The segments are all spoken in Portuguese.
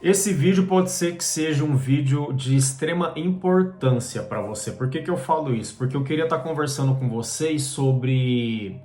Esse vídeo pode ser que seja um vídeo de extrema importância para você. Por que que eu falo isso? Porque eu queria estar conversando com vocês sobre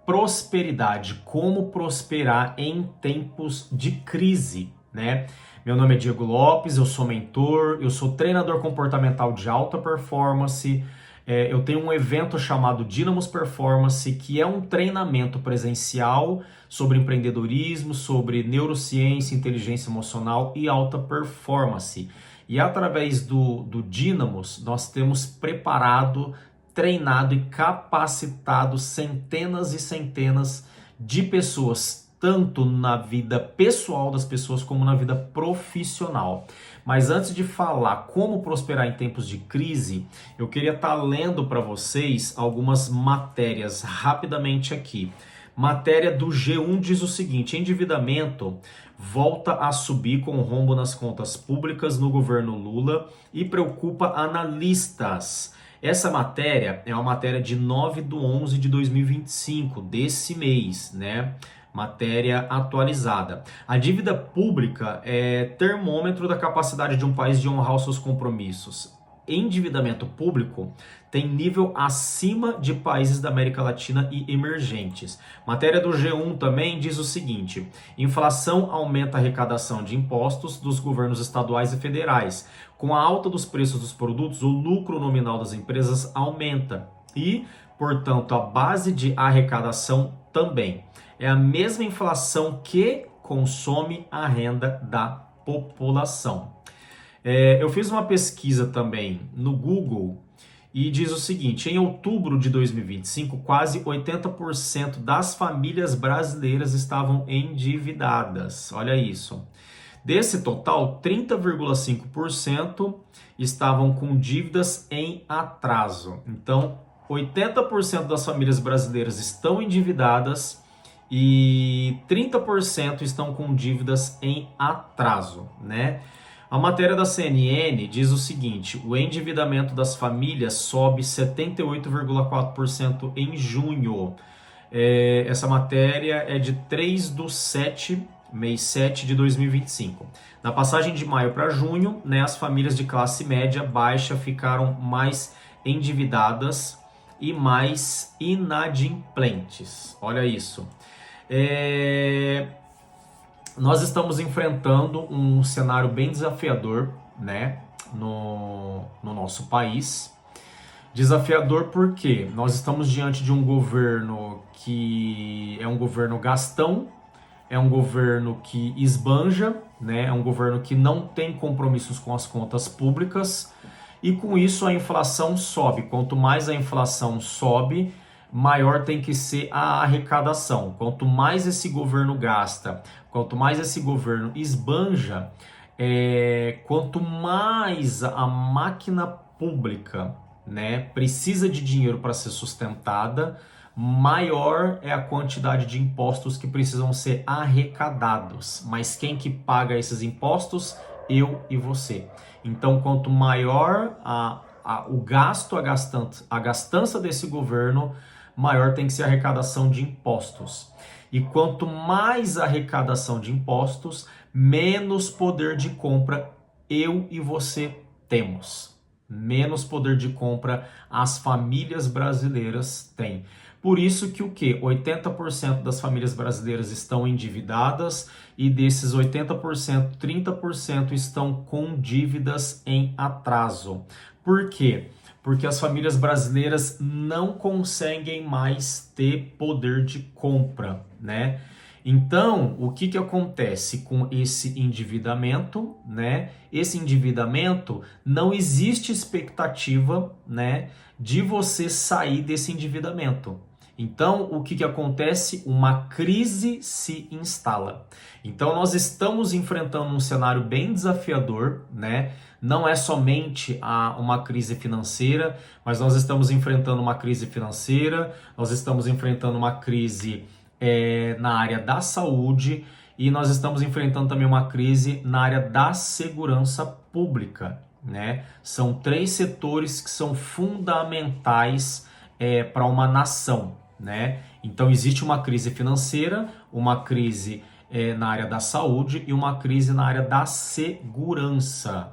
prosperidade, como prosperar em tempos de crise, né? Meu nome é Diego Lopes, eu sou mentor, eu sou treinador comportamental de alta performance. Eu tenho um evento chamado Dynamos Performance, que é um treinamento presencial sobre empreendedorismo, sobre neurociência, inteligência emocional e alta performance. E através do Dynamos, nós temos preparado, treinado e capacitado centenas e centenas de pessoas, tanto na vida pessoal das pessoas como na vida profissional. Mas antes de falar como prosperar em tempos de crise, eu queria estar lendo para vocês algumas matérias rapidamente aqui. Matéria do G1 diz o seguinte: endividamento volta a subir com rombo nas contas públicas no governo Lula e preocupa analistas. Essa matéria é uma matéria de 9/11 de 2025, desse mês, né? Matéria atualizada. A dívida pública é termômetro da capacidade de um país de honrar os seus compromissos. Endividamento público tem nível acima de países da América Latina e emergentes. Matéria do G1 também diz o seguinte: inflação aumenta a arrecadação de impostos dos governos estaduais e federais. Com a alta dos preços dos produtos, o lucro nominal das empresas aumenta e, portanto, a base de arrecadação também. É a mesma inflação que consome a renda da população. Eu fiz uma pesquisa também no Google e diz o seguinte: em outubro de 2025, quase 80% das famílias brasileiras estavam endividadas. Olha isso. Desse total, 30,5% estavam com dívidas em atraso. Então, 80% das famílias brasileiras estão endividadas e 30% estão com dívidas em atraso, né? A matéria da CNN diz o seguinte: o endividamento das famílias sobe 78,4% em junho. Essa matéria é de 3/7, mês 7 de 2025. Na passagem de maio para junho, né, as famílias de classe média baixa ficaram mais endividadas e mais inadimplentes. Olha isso. Nós estamos enfrentando um cenário bem desafiador, né, no nosso país. Desafiador porque nós estamos diante de um governo que é um governo gastão, é um governo que esbanja, né, é um governo que não tem compromissos com as contas públicas e com isso a inflação sobe. Quanto mais a inflação sobe, maior tem que ser a arrecadação. Quanto mais esse governo gasta, quanto mais esse governo esbanja, quanto mais a máquina pública, né, precisa de dinheiro para ser sustentada, maior é a quantidade de impostos que precisam ser arrecadados. Mas quem que paga esses impostos? Eu e você. Então, quanto maior o gasto, a gastança desse governo, maior tem que ser a arrecadação de impostos. E quanto mais arrecadação de impostos, menos poder de compra eu e você temos. Menos poder de compra as famílias brasileiras têm. Por isso que o quê? 80% das famílias brasileiras estão endividadas e desses 80%, 30% estão com dívidas em atraso. Por quê? Porque as famílias brasileiras não conseguem mais ter poder de compra, né? Então, o que acontece com esse endividamento, né? Esse endividamento, não existe expectativa, né, de você sair desse endividamento. Então, o que acontece? Uma crise se instala. Então, nós estamos enfrentando um cenário bem desafiador, né? Não é somente uma crise financeira, mas nós estamos enfrentando uma crise financeira, nós estamos enfrentando uma crise na área da saúde e nós estamos enfrentando também uma crise na área da segurança pública, né? São 3 setores que são fundamentais para uma nação, né? Então existe uma crise financeira, uma crise na área da saúde e uma crise na área da segurança.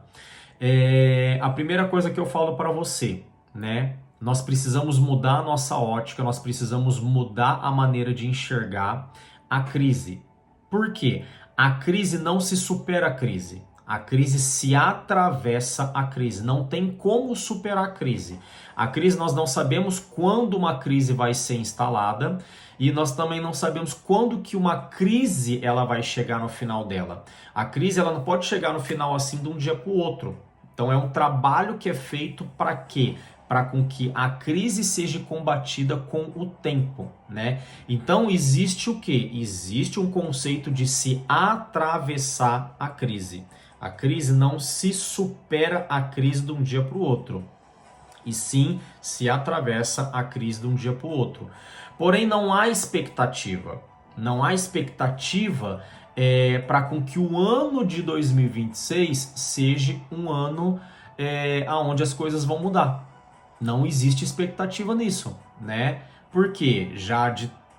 A primeira coisa que eu falo para você, né? Nós precisamos mudar a nossa ótica, nós precisamos mudar a maneira de enxergar a crise. Por quê? A crise não se supera a crise. A crise se atravessa a crise. Não tem como superar a crise. A crise, nós não sabemos quando uma crise vai ser instalada e nós também não sabemos quando que uma crise ela vai chegar no final dela. A crise ela não pode chegar no final assim de um dia para o outro. Então é um trabalho que é feito para quê? Para com que a crise seja combatida com o tempo, né? Então existe o quê? Existe um conceito de se atravessar a crise. A crise não se supera a crise de um dia para o outro, e sim se atravessa a crise de um dia para o outro. Porém, não há expectativa. Não há expectativa para com que o ano de 2026 seja um ano onde as coisas vão mudar. Não existe expectativa nisso, né? Porque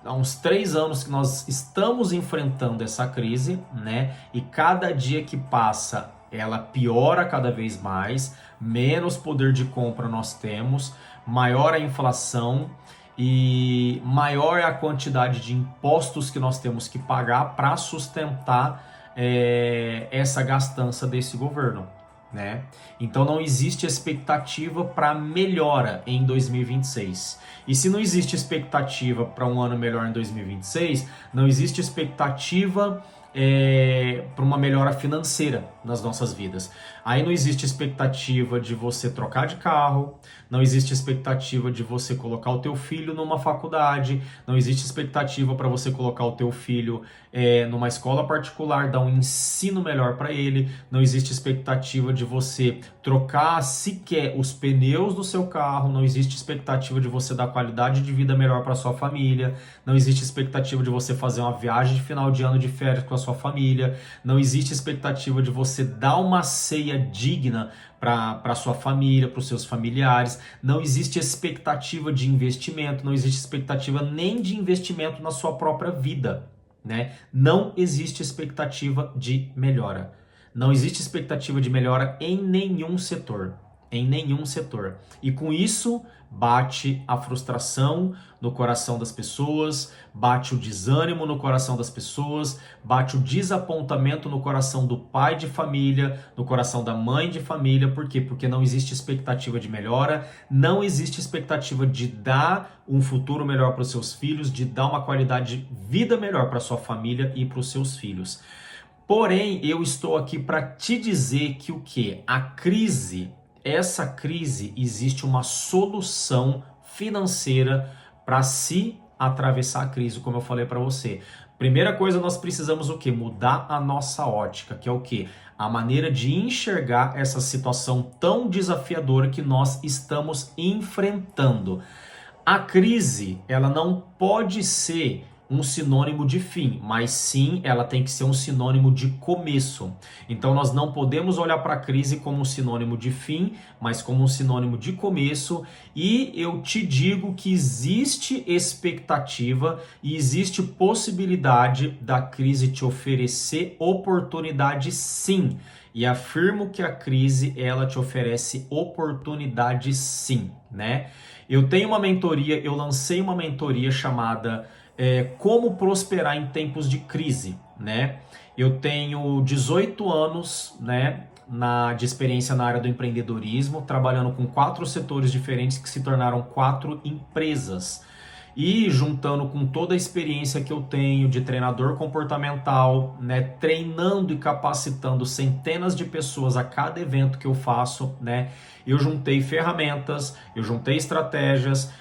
há uns 3 anos que nós estamos enfrentando essa crise, né? E cada dia que passa, ela piora cada vez mais, menos poder de compra nós temos, maior a inflação e maior é a quantidade de impostos que nós temos que pagar para sustentar essa gastança desse governo, né? Então não existe expectativa para melhora em 2026. E se não existe expectativa para um ano melhor em 2026, não existe expectativa para uma melhora financeira nas nossas vidas. Aí não existe expectativa de você trocar de carro, não existe expectativa de você colocar o teu filho numa faculdade, não existe expectativa para você colocar o teu filho numa escola particular, dar um ensino melhor para ele, não existe expectativa de você trocar sequer os pneus do seu carro, não existe expectativa de você dar qualidade de vida melhor para sua família, não existe expectativa de você fazer uma viagem de final de ano de férias com a sua família, não existe expectativa de você dar uma ceia digna para sua família, para os seus familiares, não existe expectativa de investimento, não existe expectativa nem de investimento na sua própria vida, né? Não existe expectativa de melhora. Não existe expectativa de melhora em nenhum setor. Em nenhum setor. E com isso, bate a frustração no coração das pessoas, bate o desânimo no coração das pessoas, bate o desapontamento no coração do pai de família, no coração da mãe de família. Por quê? Porque não existe expectativa de melhora, não existe expectativa de dar um futuro melhor para os seus filhos, de dar uma qualidade de vida melhor para sua família e para os seus filhos. Porém, eu estou aqui para te dizer que o quê? Essa crise, existe uma solução financeira para se atravessar a crise, como eu falei para você. Primeira coisa, nós precisamos o quê? Mudar a nossa ótica, que é o quê? A maneira de enxergar essa situação tão desafiadora que nós estamos enfrentando. A crise, ela não pode ser um sinônimo de fim, mas sim ela tem que ser um sinônimo de começo. Então nós não podemos olhar para a crise como um sinônimo de fim, mas como um sinônimo de começo. E eu te digo que existe expectativa e existe possibilidade da crise te oferecer oportunidade, sim. E afirmo que a crise ela te oferece oportunidade, sim, né? Eu lancei uma mentoria chamada Como Prosperar em Tempos de Crise, né? Eu tenho 18 anos, né, de experiência na área do empreendedorismo, trabalhando com 4 setores diferentes que se tornaram 4 empresas. E juntando com toda a experiência que eu tenho de treinador comportamental, né, treinando e capacitando centenas de pessoas a cada evento que eu faço, né, eu juntei ferramentas, eu juntei estratégias,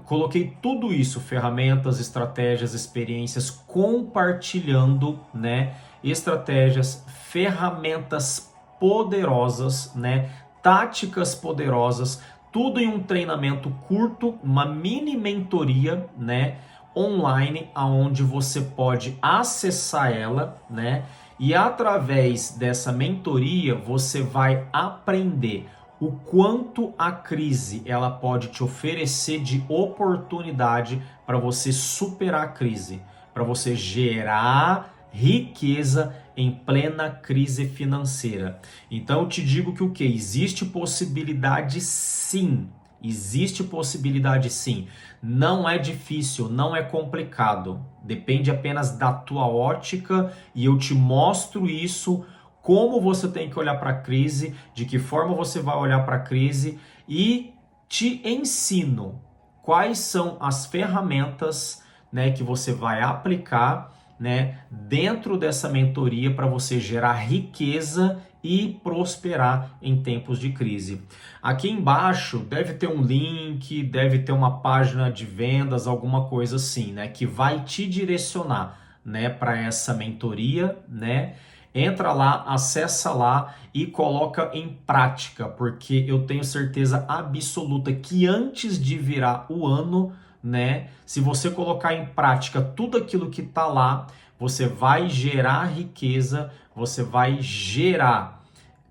coloquei tudo isso, ferramentas, estratégias, experiências, compartilhando, né, estratégias, ferramentas poderosas, né, táticas poderosas, tudo em um treinamento curto, uma mini mentoria, né, online, aonde você pode acessar ela, né, e através dessa mentoria você vai aprender o quanto a crise ela pode te oferecer de oportunidade para você superar a crise, para você gerar riqueza em plena crise financeira. Então eu te digo que o que? Existe possibilidade sim. Existe possibilidade sim. Não é difícil, não é complicado. Depende apenas da tua ótica e eu te mostro isso, como você tem que olhar para a crise, de que forma você vai olhar para a crise e te ensino quais são as ferramentas, né, que você vai aplicar, né, dentro dessa mentoria para você gerar riqueza e prosperar em tempos de crise. Aqui embaixo deve ter um link, deve ter uma página de vendas, alguma coisa assim, né, que vai te direcionar, né, para essa mentoria, né? Entra lá, acessa lá e coloca em prática, porque eu tenho certeza absoluta que antes de virar o ano, né, se você colocar em prática tudo aquilo que está lá, você vai gerar riqueza, você vai gerar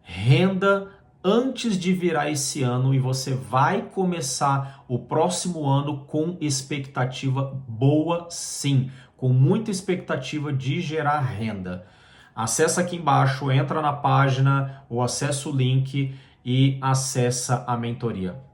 renda antes de virar esse ano e você vai começar o próximo ano com expectativa boa, sim, com muita expectativa de gerar renda. Acessa aqui embaixo, entra na página ou acessa o link e acessa a mentoria.